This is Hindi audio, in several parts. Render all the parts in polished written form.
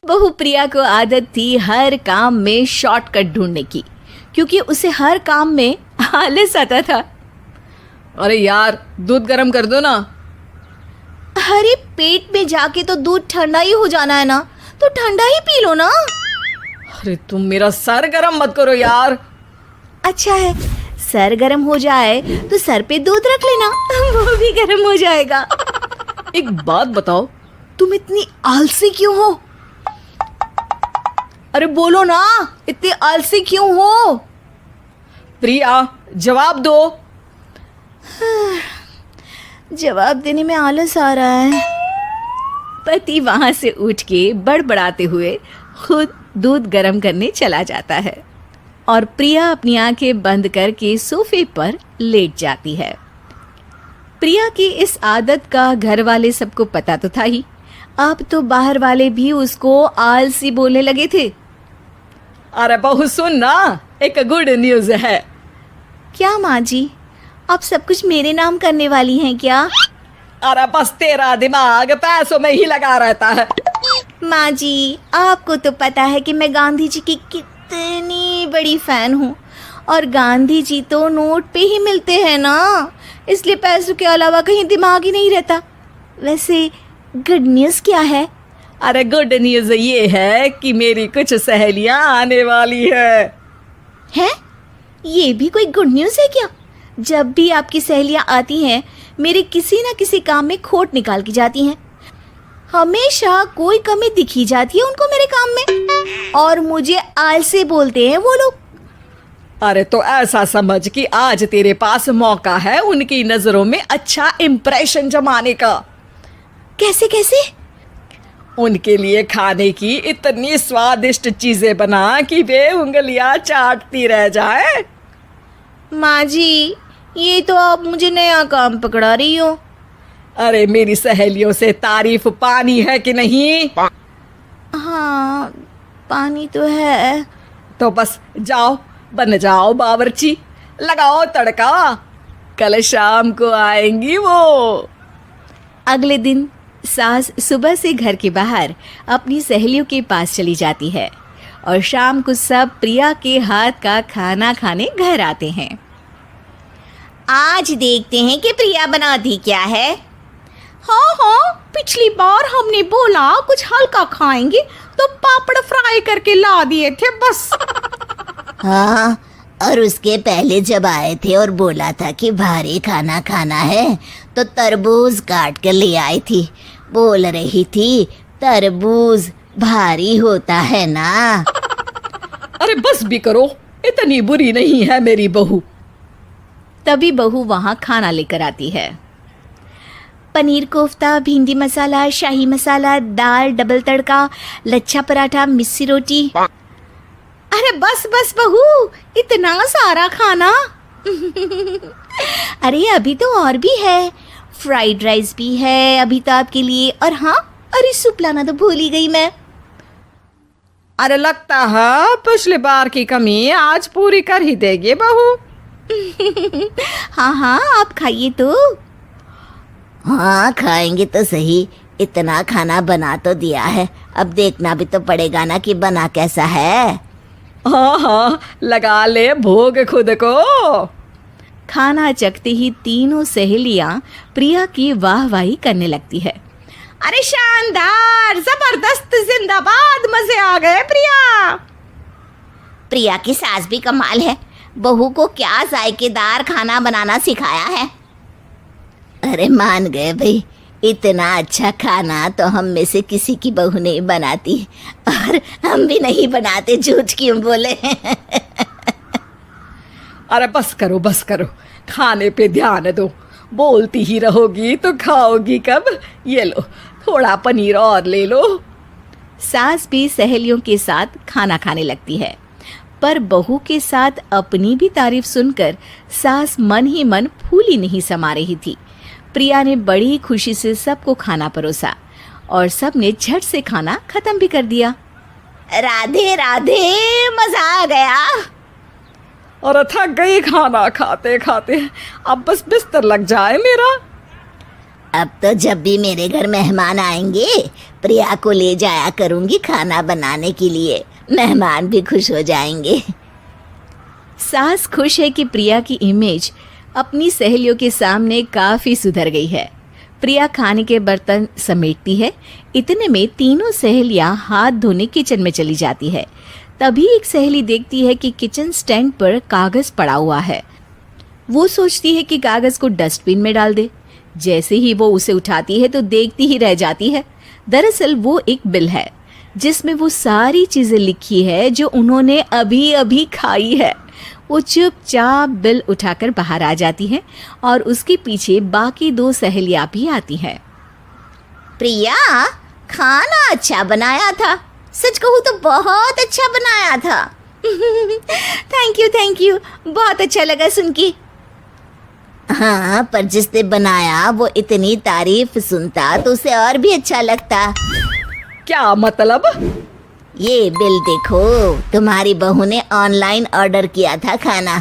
बहू प्रिया को आदत थी हर काम में शॉर्टकट ढूंढने की, क्योंकि उसे हर काम में आलस आता था। अरे यार, दूध गर्म कर दो ना। अरे पेट में जाके तो दूध ठंडा ही हो जाना है ना, तो ठंडा ही पी लो ना। अरे तुम मेरा सर गर्म मत करो यार। अच्छा है, सर गर्म हो जाए तो सर पे दूध रख लेना, वो भी गर्म हो जाएगा। एक बात बताओ, तुम इतनी आलसी क्यों हो? अरे बोलो ना, इतनी आलसी क्यों हो? प्रिया, जवाब दो। जवाब देने में आलस आ रहा है। पति वहां से उठ के बड़बड़ाते हुए खुद दूध गर्म करने चला जाता है और प्रिया अपनी आंखें बंद करके सोफे पर लेट जाती है। प्रिया की इस आदत का घर वाले सबको पता तो था ही, अब तो बाहर वाले भी उसको आलसी बोलने लगे थे। अरे बहू सुन ना, एक गुड न्यूज है। क्या माँ जी, आप सब कुछ मेरे नाम करने वाली हैं क्या? अरे बस तेरा दिमाग पैसों में ही लगा रहता है। माँ जी, आपको तो पता है कि मैं गांधी जी की कितनी बड़ी फैन हूँ, और गांधी जी तो नोट पे ही मिलते हैं ना, इसलिए पैसों के अलावा कहीं दिमाग ही नहीं रहता। वैसे गुड न्यूज़ क्या है? अरे गुड न्यूज ये है कि मेरी कुछ सहेलियां आने वाली है। हैं? ये भी कोई गुड न्यूज़ है क्या? जब भी आपकी सहेलियां आती हैं, मेरे किसी न किसी काम में खोट निकाल की जाती हैं। हमेशा कोई कमी दिखी जाती है उनको मेरे काम में, और मुझे आलसी बोलते हैं वो लोग। अरे तो ऐसा समझ कि आज तेरे पास मौका है उनकी नजरों में अच्छा इम्प्रेशन जमाने का। कैसे कैसे? उनके लिए खाने की इतनी स्वादिष्ट चीजें बना कि वे उंगलियां चाटती रह जाए। माँ जी, ये तो आप मुझे नया काम पकड़ा रही हो। अरे मेरी सहेलियों से तारीफ पानी है कि नहीं? हाँ, पानी तो है। तो बस जाओ, बन जाओ बावर्ची, लगाओ तड़का, कल शाम को आएंगी वो। अगले दिन सास सुबह से घर के बाहर अपनी सहेलियों के पास चली जाती है, और शाम को सब प्रिया के हाथ का खाना खाने घर आते हैं। आज देखते हैं कि प्रिया बनाती क्या है। हाँ हाँ, पिछली बार हमने बोला कुछ हल्का खाएंगे तो पापड़ फ्राई करके ला दिए थे बस। हाँ, और उसके पहले जब आए थे और बोला था कि भारी खाना खाना है तो तरबूज काट कर ले आई थी। बोल रही थी तरबूज भारी होता है ना। अरे बस भी करो, इतनी बुरी नहीं है मेरी बहू। तभी बहू वहां खाना लेकर आती है। पनीर कोफ्ता, भिंडी मसाला, शाही मसाला, दाल, डबल तड़का, लच्छा पराठा, मिस्सी रोटी। अरे बस बस बहू, इतना सारा खाना। अरे अभी तो और भी है, फ्राइड राइस भी है अभी तो आपके लिए, और हाँ, अरे सूप लाना तो भूल ही गई मैं। अरे लगता है पिछली बार की कमी आज पूरी कर ही देगी बहू। हाँ हाँ, आप खाइए तो। हाँ, खाएंगे तो सही, इतना खाना बना तो दिया है, अब देखना भी तो पड़ेगा ना कि बना कैसा है। हाँ हाँ, लगा ले भोग खुद को। खाना चखते ही तीनों सहेलियां प्रिया की वाहवाही करने लगती है। अरे शानदार, जबरदस्त, जिंदाबाद, मजे आ गए प्रिया। प्रिया की सास भी कमाल है, बहू को क्या जायकेदार खाना बनाना सिखाया है। अरे मान गए भाई, इतना अच्छा खाना तो हम में से किसी की बहू नहीं बनाती, और हम भी नहीं बनाते, झूठ क्यों बोले। अरे बस करो बस करो, खाने पे ध्यान दो, बोलती ही रहोगी तो खाओगी कब। ये लो, थोड़ा पनीर और ले लो। सास भी सहेलियों के साथ खाना खाने लगती है, पर बहू के साथ अपनी भी तारीफ सुनकर सास मन ही मन फूली नहीं समा रही थी। प्रिया ने बड़ी खुशी से सबको खाना परोसा, और सब ने झट से खाना खत्म भी कर दिया। राधे राधे, मजा आ गया। और थक गई खाना खाते खाते, अब बस बिस्तर लग जाए मेरा। अब तो जब भी मेरे घर मेहमान आएंगे प्रिया को ले जाया करूंगी खाना बनाने के लिए। मेहमान भी खुश हो जाएंगे। सास खुश है कि प्रिया की इमेज अपनी सहेलियों के सामने काफी सुधर गई है। प्रिया खाने के बर्तन समेटती है। इतने में तीनों सहेलियां हाथ धोने किचन में चली जाती है। तभी एक सहेली देखती है कि किचन स्टैंड पर कागज पड़ा हुआ है। वो सोचती है कि कागज को डस्टबिन में डाल दे। जैसे ही वो उसे उठाती है तो देखती ही रह जाती है। दरअसल वो एक बिल है जिसमें वो सारी चीजें लिखी है जो उन्होंने अभी अभी खाई है। वो चुपचाप बिल उठाकर बाहर आ जाती है और उसके पीछे बाकी दो सहेलियां भी आती हैं। प्रिया, खाना अच्छा बनाया था। सच कहूँ तो बहुत अच्छा बनाया था। थैंक यू, बहुत अच्छा लगा सुन के। हाँ, पर जिसने बनाया वो इतनी तारीफ सुनता तो उसे और भी अच्छा लगता। क्या मतलब? ये बिल देखो, तुम्हारी बहू ने ऑनलाइन ऑर्डर किया था खाना।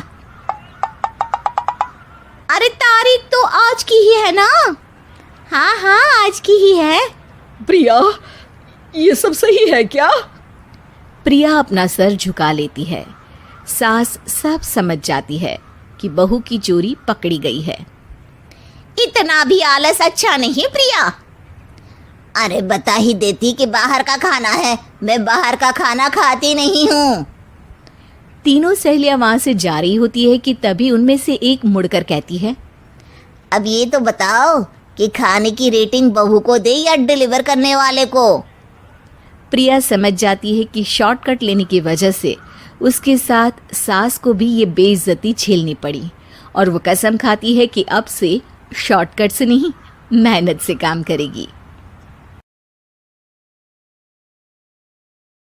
अरे तारीख तो आज की ही है ना? हाँ, आज की ही है। प्रिया, ये सब सही है क्या? प्रिया अपना सर झुका लेती है। सास सब समझ जाती है कि बहू की चोरी पकड़ी गई है। इतना भी आलस अच्छा नहीं प्रिया। अरे बता ही देती कि बाहर का खाना है। मैं बाहर का खाना खाती नहीं हूँ। तीनों सहेलियां वहां से जा रही होती है कि तभी उनमें से एक मुड़कर कहती है, अब ये तो बताओ कि खाने की रेटिंग बहू को दे या डिलीवर करने वाले को। प्रिया समझ जाती है कि शॉर्टकट लेने की वजह से उसके साथ सास को भी ये बेइज्जती झेलनी पड़ी और वो कसम खाती है कि अब से शॉर्टकट से नहीं, मेहनत से काम करेगी।